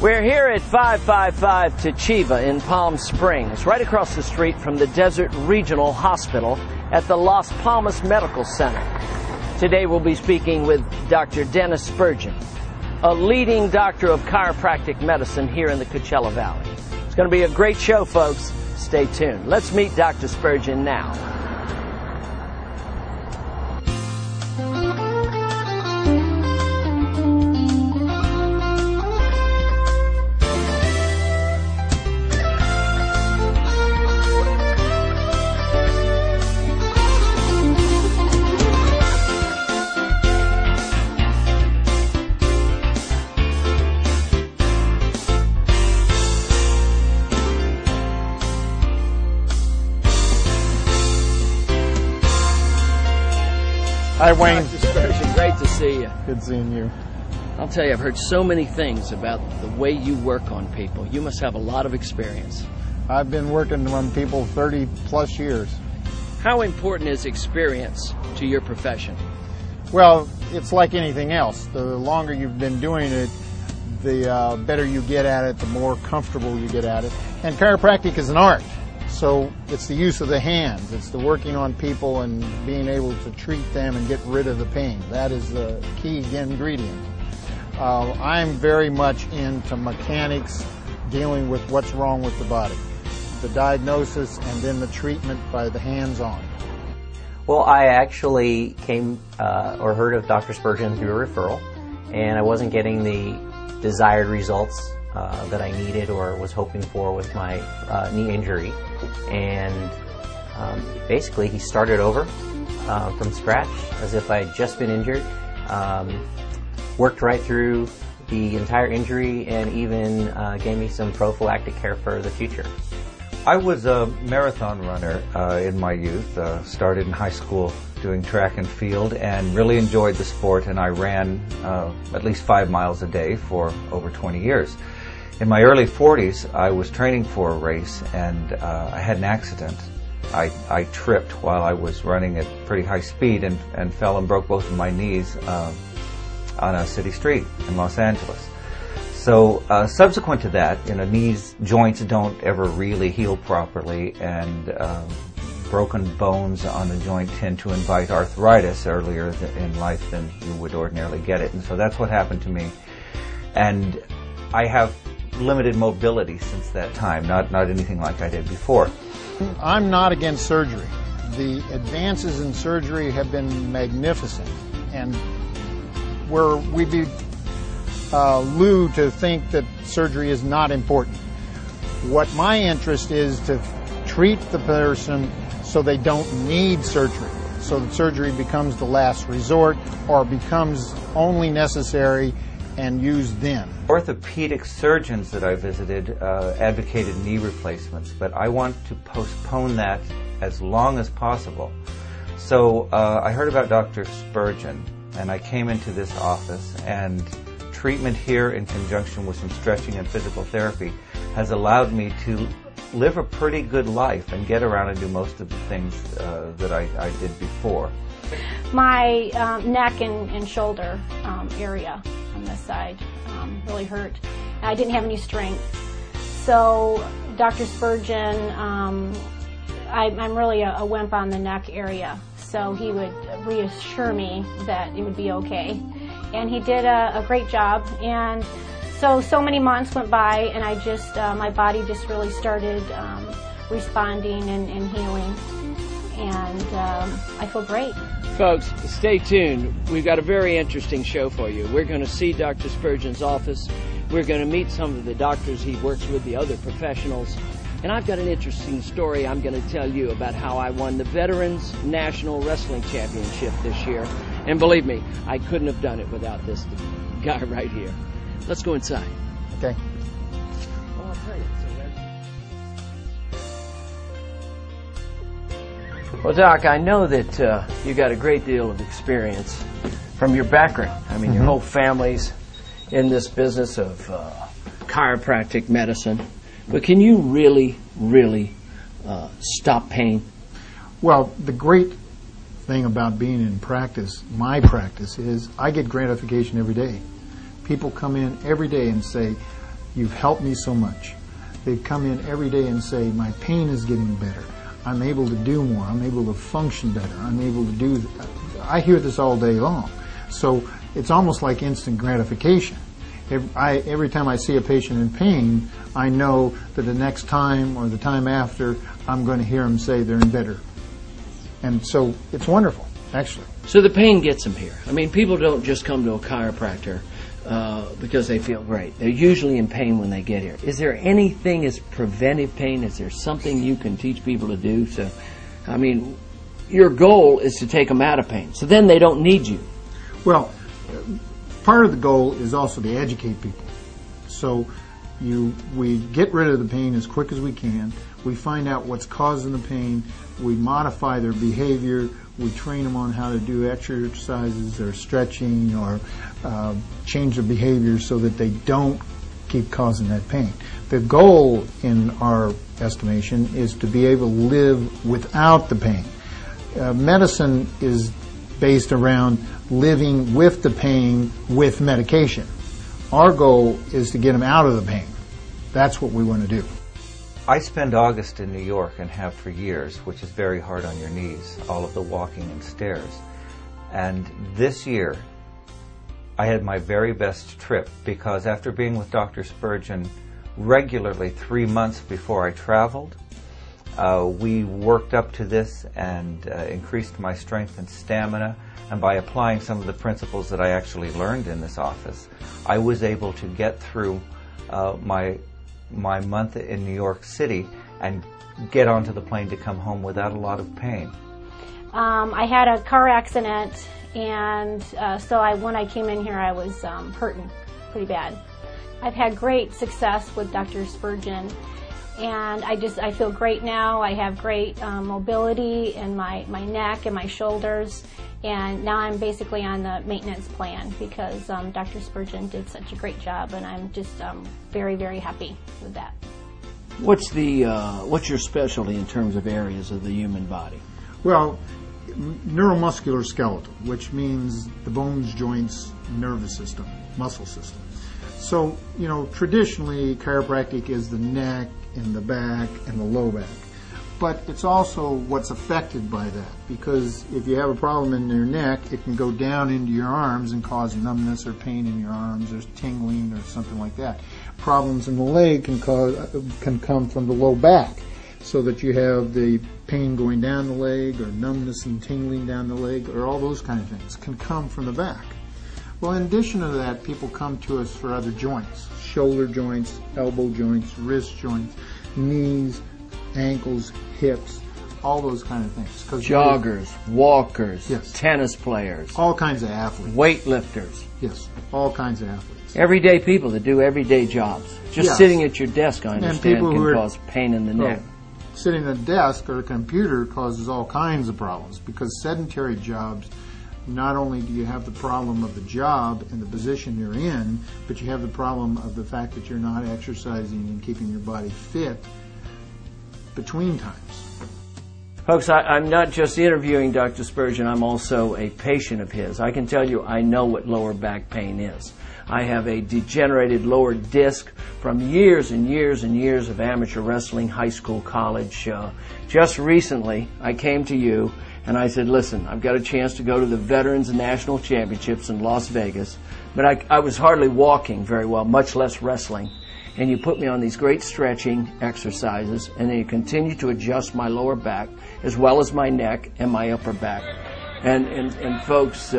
We're here at 555 Tachiva in Palm Springs, right across the street from the Desert Regional Hospital at the Las Palmas Medical Center. Today we'll be speaking with Dr. Dennis Spurgin, a leading doctor of chiropractic medicine here in the Coachella Valley. It's going to be a great show, folks. Stay tuned. Let's meet Dr. Spurgin now. Hi, Wayne. Dr. Spurgin, great to see you. Good seeing you. I'll tell you, I've heard so many things about the way you work on people. You must have a lot of experience. I've been working on people 30 plus years. How important is experience to your profession? Well, it's like anything else. The longer you've been doing it, the better you get at it, the more comfortable you get at it. And chiropractic is an art. So it's the use of the hands. It's the working on people and being able to treat them and get rid of the pain. That is the key ingredient. I'm very much into mechanics, dealing with what's wrong with the body. The diagnosis and then the treatment by the hands-on. Well, I actually came or heard of Dr. Spurgin through a referral, and I wasn't getting the desired results that I needed or was hoping for with my knee injury. And basically he started over from scratch as if I had just been injured, worked right through the entire injury, and even gave me some prophylactic care for the future. I was a marathon runner in my youth, started in high school doing track and field, and really enjoyed the sport, and I ran at least 5 miles a day for over 20 years. In my early 40s, I was training for a race, and I had an accident. I tripped while I was running at pretty high speed and fell and broke both of my knees on a city street in Los Angeles. So subsequent to that, knees, joints don't ever really heal properly, and broken bones on the joint tend to invite arthritis earlier in life than you would ordinarily get it. And so that's what happened to me. And I have limited mobility since that time, not anything like I did before. I'm not against surgery. The advances in surgery have been magnificent, and we'd be lewd to think that surgery is not important. What my interest is to treat the person so they don't need surgery, so that surgery becomes the last resort or becomes only necessary and used then. Orthopedic surgeons that I visited advocated knee replacements, but I want to postpone that as long as possible. So I heard about Dr. Spurgin, and I came into this office, and treatment here in conjunction with some stretching and physical therapy has allowed me to live a pretty good life and get around and do most of the things that I did before. My neck and shoulder area on this side really hurt. I didn't have any strength. So Dr. Spurgin, I'm really a wimp on the neck area. So he would reassure me that it would be okay. And he did a great job. And so many months went by, and I just, my body just really started responding and healing. And I feel great. Folks, stay tuned. We've got a very interesting show for you. We're going to see Dr. Spurgin's office. We're going to meet some of the doctors he works with, the other professionals. And I've got an interesting story I'm going to tell you about how I won the Veterans National Wrestling Championship this year. And believe me, I couldn't have done it without this guy right here. Let's go inside. Okay. Well, Doc, I know that you got a great deal of experience from your background. I mean, your whole family's in this business of chiropractic medicine. But can you really stop pain? Well, the great thing about being in practice, my practice, is I get gratification every day. People come in every day and say, you've helped me so much. They come in every day and say, my pain is getting better. I'm able to do more. I'm able to function better. I'm able to do. I hear this all day long. So it's almost like instant gratification. Every time I see a patient in pain, I know that the next time or the time after, I'm going to hear them say they're in better. And so it's wonderful, actually. So the pain gets them here. I mean, people don't just come to a chiropractor because they feel great. They're usually in pain when they get here. Is there anything as preventive pain? Is there something you can teach people to do? So, I mean, your goal is to take them out of pain. So then they don't need you. Well, part of the goal is also to educate people. So we get rid of the pain as quick as we can. We find out what's causing the pain. We modify their behavior. We train them on how to do exercises or stretching or change their behavior so that they don't keep causing that pain. The goal, in our estimation, is to be able to live without the pain. Medicine is based around living with the pain with medication. Our goal is to get them out of the pain. That's what we want to do. I spend August in New York and have for years, which is very hard on your knees, all of the walking and stairs. And this year, I had my very best trip because after being with Dr. Spurgin regularly 3 months before I traveled, we worked up to this and increased my strength and stamina. And by applying some of the principles that I actually learned in this office, I was able to get through my month in New York City and get onto the plane to come home without a lot of pain. I had a car accident, and so when I came in here, I was hurting pretty bad. I've had great success with Dr. Spurgin, and I feel great now. I have great mobility in my neck and my shoulders, and now I'm basically on the maintenance plan because Dr. Spurgin did such a great job, and I'm just very, very happy with that. What's your specialty in terms of areas of the human body? Well, neuromuscular skeletal, which means the bones, joints, nervous system, muscle system. So, traditionally, chiropractic is the neck and the back and the low back. But it's also what's affected by that, because if you have a problem in your neck, it can go down into your arms and cause numbness or pain in your arms or tingling or something like that. Problems in the leg can come from the low back, so that you have the pain going down the leg or numbness and tingling down the leg, or all those kind of things can come from the back. Well, in addition to that, people come to us for other joints, shoulder joints, elbow joints, wrist joints, knees, ankles, hips, all those kind of things. Joggers, walkers, yes, tennis players, all kinds of athletes, weightlifters. Yes, all kinds of athletes. Everyday people that do everyday jobs. Just yes, sitting at your desk, I understand, can cause pain in the neck. Sitting at a desk or a computer causes all kinds of problems, because sedentary jobs, not only do you have the problem of the job and the position you're in, but you have the problem of the fact that you're not exercising and keeping your body fit between times. Folks, I'm not just interviewing Dr. Spurgin, I'm also a patient of his. I can tell you I know what lower back pain is. I have a degenerated lower disc from years and years and years of amateur wrestling, high school, college. Just recently, I came to you and I said, listen, I've got a chance to go to the Veterans National Championships in Las Vegas, but I was hardly walking very well, much less wrestling. And you put me on these great stretching exercises, and then you continue to adjust my lower back as well as my neck and my upper back. And folks,